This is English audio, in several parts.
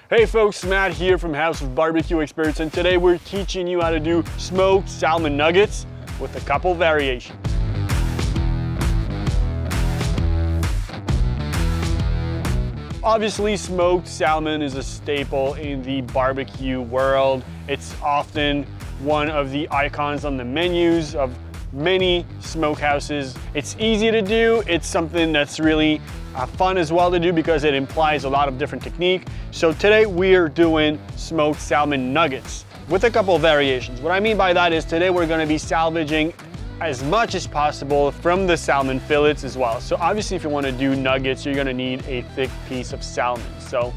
Hey folks, Matt here from House of Barbecue Experts, and today we're teaching you how to do smoked salmon nuggets with a couple variations. Obviously, smoked salmon is a staple in the barbecue world. It's often one of the icons on the menus of many smokehouses. It's easy to do. It's something that's really fun as well to do because it implies a lot of different technique. So today we're doing smoked salmon nuggets with a couple of variations. What I mean by that is today we're going to be salvaging as much as possible from the salmon fillets as well. So obviously if you want to do nuggets, you're going to need a thick piece of salmon. So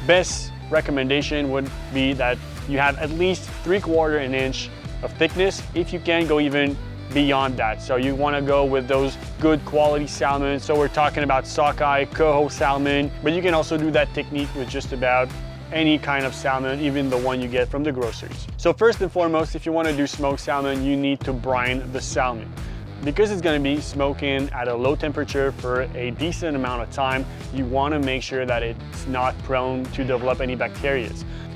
best recommendation would be that you have at least 3/4 inch of thickness. If you can, go even beyond that. So you want to go with those good quality salmon. So we're talking about sockeye, coho salmon, but you can also do that technique with just about any kind of salmon, even the one you get from the groceries. So first and foremost, if you want to do smoked salmon, you need to brine the salmon. Because it's going to be smoking at a low temperature for a decent amount of time, you want to make sure that it's not prone to develop any bacteria.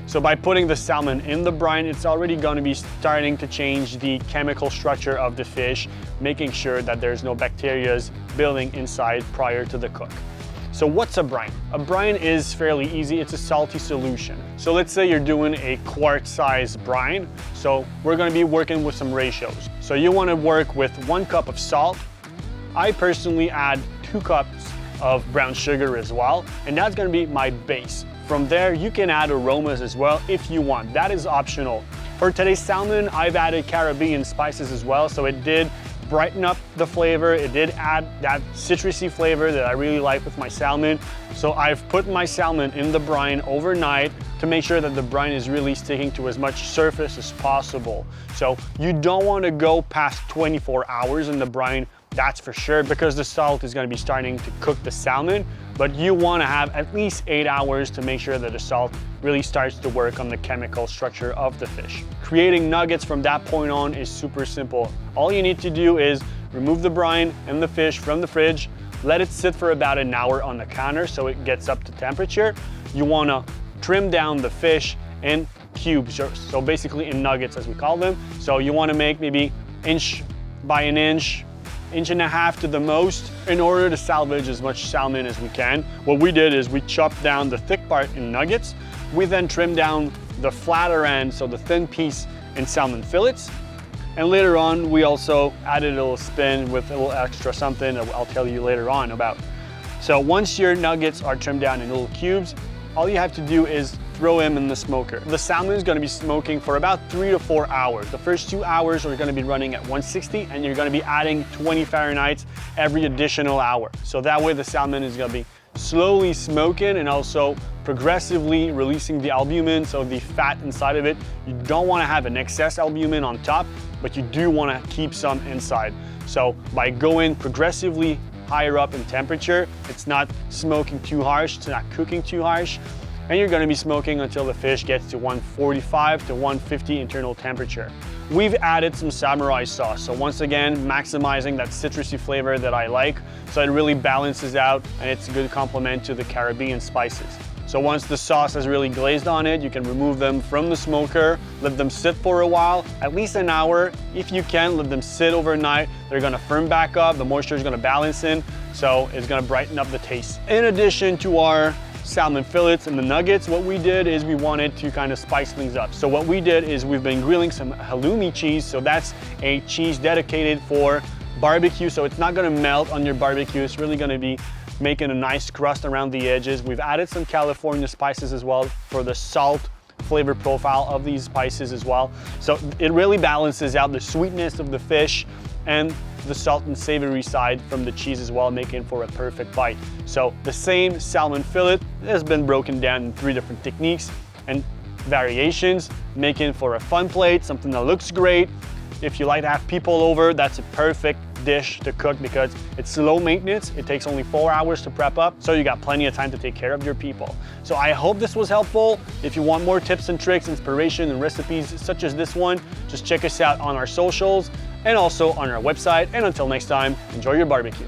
So by putting the salmon in the brine, it's already going to be starting to change the chemical structure of the fish, making sure that there's no bacteria building inside prior to the cook. So what's a brine? A brine is fairly easy. It's a salty solution. So let's say you're doing a quart-size brine. So we're going to be working with some ratios. So you want to work with 1 cup of salt. I personally add 2 cups of brown sugar as well, and that's going to be my base. From there, you can add aromas as well if you want. That is optional. For today's salmon, I've added Caribbean spices as well, so it did brighten up the flavor. It did add that citrusy flavor that I really like with my salmon. So I've put my salmon in the brine overnight to make sure that the brine is really sticking to as much surface as possible. So you don't want to go past 24 hours in the brine, that's for sure, because the salt is going to be starting to cook the salmon, but you want to have at least 8 hours to make sure that the salt really starts to work on the chemical structure of the fish. Creating nuggets from that point on is super simple. All you need to do is remove the brine and the fish from the fridge, let it sit for about an hour on the counter so it gets up to temperature. You want to trim down the fish in cubes, so basically in nuggets as we call them. So you want to make maybe 1 inch by 1 inch, 1.5 inches to the most, in order to salvage as much salmon as we can. What we did is we chopped down the thick part in nuggets. We then trimmed down the flatter end, so the thin piece, in salmon fillets. And later on, we also added a little spin with a little extra something that I'll tell you later on about. So once your nuggets are trimmed down in little cubes, all you have to do is throw them in the smoker. The salmon is going to be smoking for about 3 to 4 hours. The first 2 hours are going to be running at 160, and you're going to be adding 20 Fahrenheit every additional hour. So that way the salmon is going to be slowly smoking and also progressively releasing the albumin, so the fat inside of it. You don't want to have an excess albumin on top, but you do want to keep some inside. So by going progressively higher up in temperature, it's not smoking too harsh, it's not cooking too harsh, and you're going to be smoking until the fish gets to 145 to 150 internal temperature. We've added some samurai sauce, so once again maximizing that citrusy flavor that I like, so it really balances out and it's a good complement to the Caribbean spices. So once the sauce has really glazed on it, you can remove them from the smoker, let them sit for a while, at least an hour. If you can, let them sit overnight. They're gonna firm back up, the moisture is gonna balance in, so it's gonna brighten up the taste. In addition to our salmon fillets and the nuggets, what we did is we wanted to kind of spice things up. So what we did is we've been grilling some halloumi cheese. So that's a cheese dedicated for barbecue, so it's not gonna melt on your barbecue. It's really gonna be making a nice crust around the edges. We've added some California spices as well for the salt flavor profile of these spices as well. So it really balances out the sweetness of the fish and the salt and savory side from the cheese as well, making for a perfect bite. So the same salmon fillet has been broken down in 3 different techniques and variations, making for a fun plate, something that looks great. If you like to have people over, that's a perfect dish to cook because it's low maintenance. It takes only 4 hours to prep up, so you got plenty of time to take care of your people. So I hope this was helpful. If you want more tips and tricks, inspiration, and recipes such as this one, just check us out on our socials and also on our website. And until next time, enjoy your barbecue.